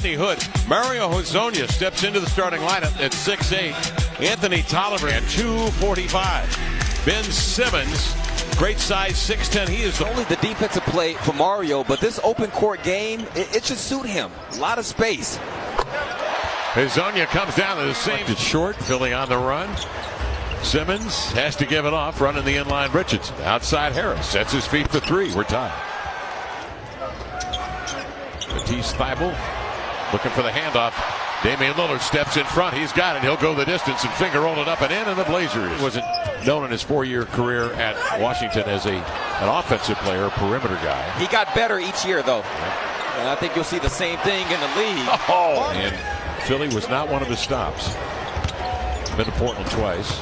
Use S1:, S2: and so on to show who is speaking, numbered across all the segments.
S1: Rodney Hood. Mario Hezonja steps into the starting lineup at 6'8". Anthony Tolliver at 245. Ben Simmons, great size, 6'10". He is
S2: only the defensive play for Mario, but this open court game, it should suit him. A lot of space.
S1: Hezonja comes down to the same. It's short, Philly on the run. Simmons has to give it off, running the inline Richardson. Outside Harris sets his feet for three. We're tied. Matisse Thybulle looking for the handoff. Damian Lillard steps in front. He's got it. He'll go the distance and finger roll it up and in. And the Blazers wasn't known in his 4-year career at Washington as an offensive player, a perimeter guy.
S2: He got better each year, though. And I think you'll see the same thing in the league.
S1: Oh, and Philly was not one of his stops. Been to Portland twice.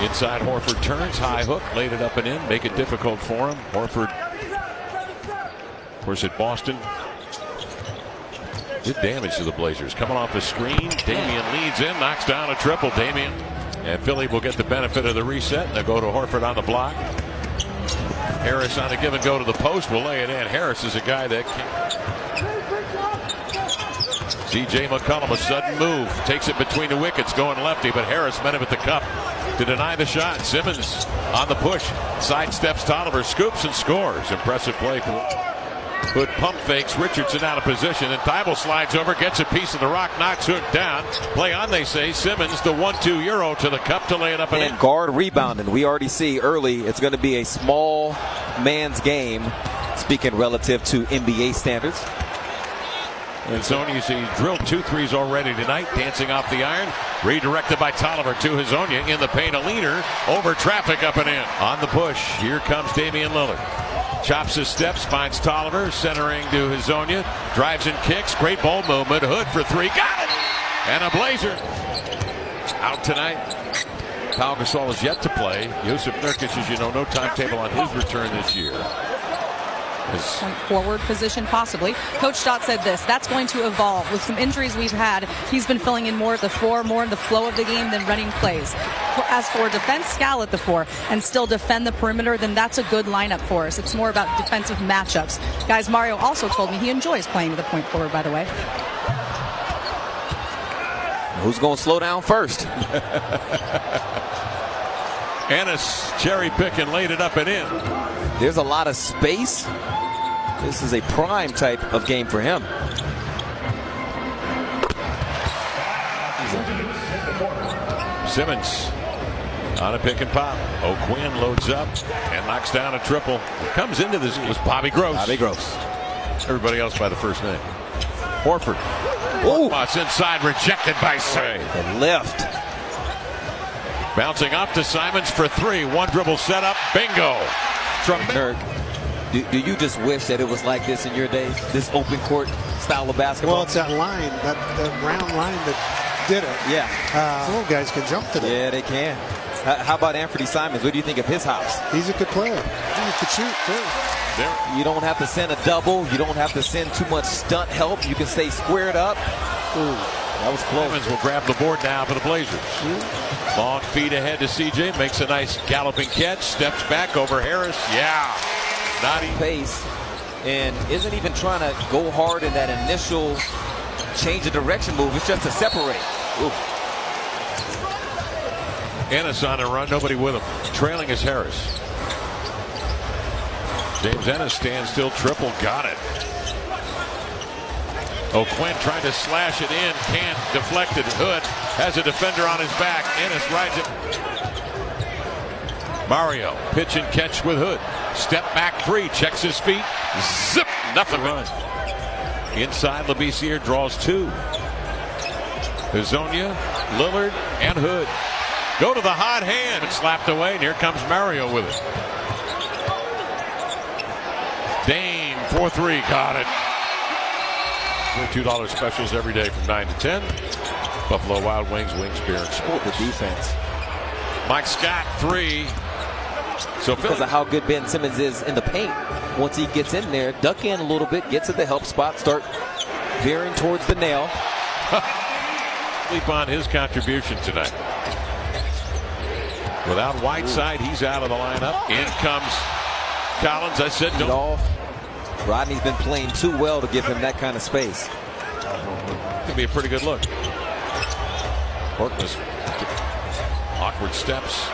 S1: Inside Horford turns, high hook, laid it up and in, make it difficult for him. Horford, of course, at Boston, did damage to the Blazers. Coming off the screen, Damian leads in, knocks down a triple. Damian and Philly will get the benefit of the reset. They'll go to Horford on the block. Harris on a give and go to the post, will lay it in. Harris is a guy that can. C.J. McCollum, a sudden move, takes it between the wickets, going lefty, but Harris met him at the cup to deny the shot. Simmons on the push, sidesteps Tolliver, scoops and scores. Impressive play. Hood pump fakes Richardson out of position, and Thybulle slides over, gets a piece of the rock, knocks Hood down. Play on, they say. Simmons, the 1-2 Euro to the cup to lay it up and in.
S2: Guard rebounding. We already see early it's going to be a small man's game, speaking relative to NBA standards.
S1: And Hezonja, you see, drilled 2 threes already tonight, dancing off the iron. Redirected by Tolliver to Hezonja in the paint. A leaner over traffic up and in. On the push, here comes Damian Lillard. Chops his steps, finds Tolliver, centering to Hezonja. Drives and kicks. Great ball movement. Hood for 3. Got it! And a Blazer. Out tonight. Pau Gasol is yet to play. Jusuf Nurkic, as you know, no timetable on his return this year.
S3: Point forward position, possibly. Coach Stott said this: that's going to evolve. With some injuries we've had, he's been filling in more at the 4, more in the flow of the game than running plays. As for defense, Skal at the 4, and still defend the perimeter, then that's a good lineup for us. It's more about defensive matchups. Guys, Mario also told me he enjoys playing to the point forward, by the way.
S2: Who's going to slow down first?
S1: Ennis cherry pick and laid it up and in.
S2: There's a lot of space. This is a prime type of game for him.
S1: Simmons on a pick and pop. O'Quinn loads up and knocks down a triple. Comes into this was Bobby Gross.
S2: Bobby Gross.
S1: Everybody else by the first name. Horford.
S2: Ooh.
S1: It's inside, rejected by Say.
S2: The lift.
S1: Bouncing off to Simons for 3. One dribble setup. Bingo.
S2: Dirk, do you just wish that it was like this in your days? This open court style of basketball?
S4: Well, it's that line, that round line that did it.
S2: Yeah.
S4: Little guys can jump to that.
S2: Yeah, they can. How about Anthony Simons? What do you think of his hops?
S4: He's a good player. He can shoot, too.
S2: You don't have to send a double. You don't have to send too much stunt help. You can stay squared up. Ooh, that was close.
S1: Simons will grab the board now for the Blazers. Long feed ahead to CJ. Makes a nice galloping catch. Steps back over Harris. Yeah. Not even.
S2: Pace. And isn't even trying to go hard in that initial change of direction move. It's just to separate. Ooh.
S1: Ennis on a run. Nobody with him. Trailing is Harris. James Ennis stands still. Triple. Got it. O'Quinn trying to slash it in. Can't. Deflected. Hood has a defender on his back. Ennis rides it. Mario. Pitch and catch with Hood. Step back 3. Checks his feet. Zip. Nothing. Run. Inside, Labissiere draws 2. Hezonja, Lillard, and Hood. Go to the hot hand. And slapped away. And here comes Mario with it. Dame 4-3. Got it. $2 specials every day from 9 to 10. Buffalo Wild Wings, wings, beer, and sport.
S2: The defense.
S1: Mike Scott 3. So
S2: because of how good Ben Simmons is in the paint, once he gets in there, duck in a little bit, get to the help spot, start veering towards the nail.
S1: Sleep on his contribution tonight. Without Whiteside, he's out of the lineup. In comes Collins. I said no.
S2: Rodney's been playing too well to give him that kind of space.
S1: Could be a pretty good look. Korkmaz, awkward steps.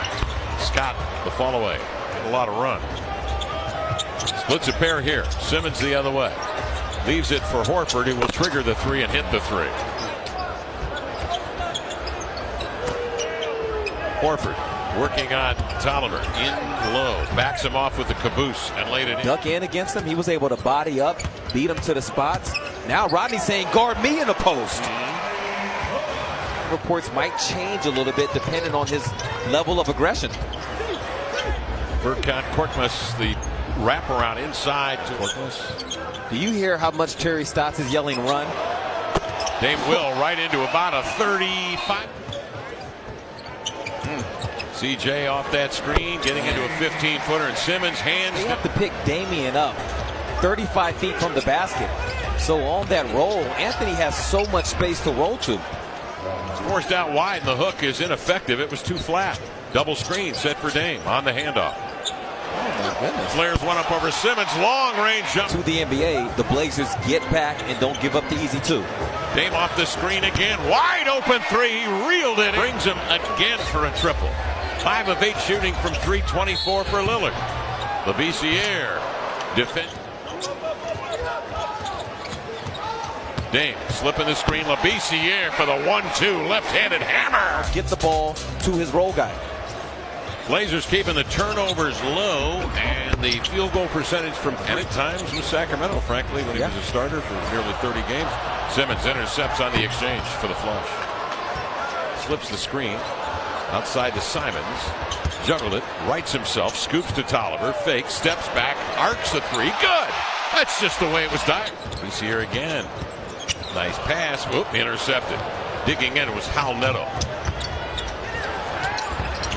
S1: Scott, the fall away. A lot of run. Splits a pair here. Simmons the other way. Leaves it for Horford, who will trigger the three and hit the three. Horford working on Tolliver in low. Backs him off with the caboose and laid it in.
S2: Duck in against him. He was able to body up, beat him to the spots. Now Rodney's saying, guard me in the post. Reports might change a little bit depending on his level of aggression.
S1: Furkan Korkmaz, the wraparound inside to Korkmaz.
S2: Do you hear how much Terry Stotts is yelling run?
S1: Dame Will right into about a 35. CJ off that screen, getting into a 15-footer, and Simmons hands.
S2: They have to pick Damian up 35 feet from the basket. So on that roll, Anthony has so much space to roll to.
S1: Forced out wide, and the hook is ineffective. It was too flat. Double screen set for Dame on the handoff.
S2: Oh my goodness.
S1: Flares one up over Simmons. Long range jump.
S2: To the NBA, the Blazers get back and don't give up the easy two.
S1: Dame off the screen again. Wide open three. He reeled it. Brings him again for a triple. 5 of 8 shooting from 3-24 for Lillard. Labissiere defend. Dame slipping the screen. Labissiere for the 1-2 left-handed hammer.
S2: Get the ball to his roll guy.
S1: Blazers keeping the turnovers low and the field goal percentage from and at times with Sacramento, frankly, when he was a starter for nearly 30 games. Simmons intercepts on the exchange for the flush. Slips the screen outside to Simons. Juggled it, rights himself, scoops to Tolliver, fakes, steps back, arcs the three. Good! That's just the way it was timed. He's here again. Nice pass. Oop, intercepted. Digging in was Hal Neto.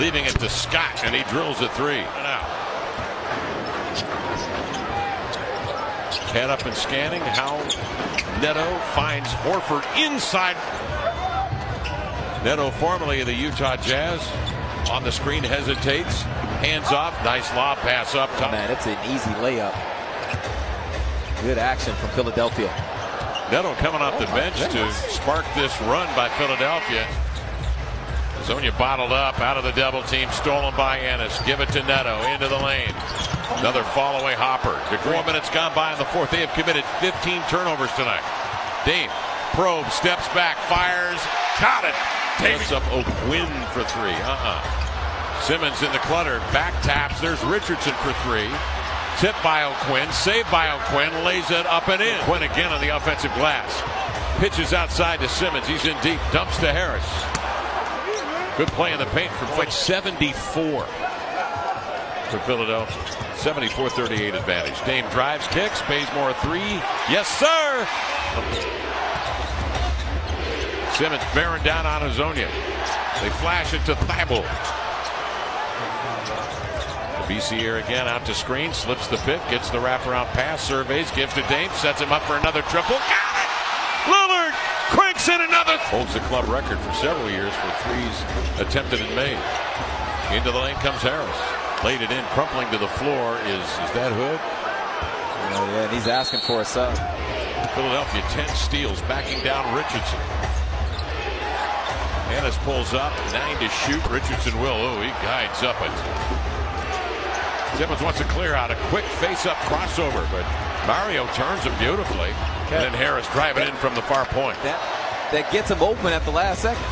S1: Leaving it to Scott, and he drills a three. And out. Head up and scanning. Hal Neto finds Horford inside. Neto, formerly of the Utah Jazz, on the screen, hesitates. Hands off. Nice lob pass up top.
S2: Man, it's an easy layup. Good action from Philadelphia.
S1: Neto coming off the bench to spark this run by Philadelphia. Zonia bottled up out of the double team, stolen by Ennis. Give it to Neto into the lane. Another fall away hopper. 4 minutes gone by in the fourth. They have committed 15 turnovers tonight. Dame probe, steps back, fires, got it. Takes up O'Quinn for three. Simmons in the clutter, back taps. There's Richardson for three. Tipped by O'Quinn, saved by O'Quinn, lays it up and in. Quinn again on the offensive glass. Pitches outside to Simmons. He's in deep. Dumps to Harris. Good play in the paint from 74 for Philadelphia. 74-38 advantage. Dame drives, kicks, Bazemore a three. Yes, sir! Simmons bearing down on Azonia. They flash it to Thibault. Labissiere again out to screen, slips the pick, gets the wraparound pass, surveys, gives to Dame, sets him up for another triple. Got it! Lillard cranks in another. Holds the club record for several years for threes attempted and made. Into the lane comes Harris. Laid it in, crumpling to the floor. Is that Hood?
S2: Oh, yeah, and he's asking for a sub.
S1: Philadelphia 10 steals, backing down Richardson. Ennis pulls up, 9 to shoot. Richardson will. Oh, he guides up it. Simmons wants to clear out a quick face-up crossover, but Mario turns him beautifully. And then Harris driving in from the far point.
S2: That gets him open at the last second.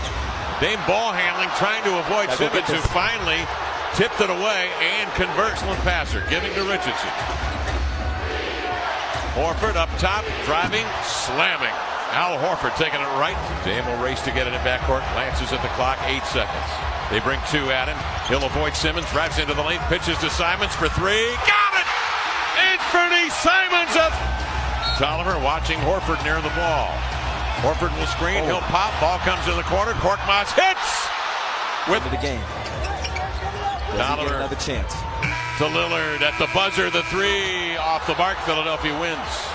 S1: Dame ball handling, trying to avoid Simmons, who finally tipped it away and converts one passer, giving to Richardson. Horford up top, driving, slamming. Al Horford taking it right. Dame will race to get it in backcourt. Glances at the clock, 8 seconds. They bring 2 at him. He'll avoid Simmons, drives into the lane, pitches to Simons for 3. Got it! Anthony Simons up. Tolliver watching Horford near the ball. Horford will screen, he'll pop, ball comes in the corner. Korkmaz hits! With
S2: the game.
S1: Tolliver
S2: another chance.
S1: to Lillard at the buzzer, the 3 off the mark. Philadelphia wins.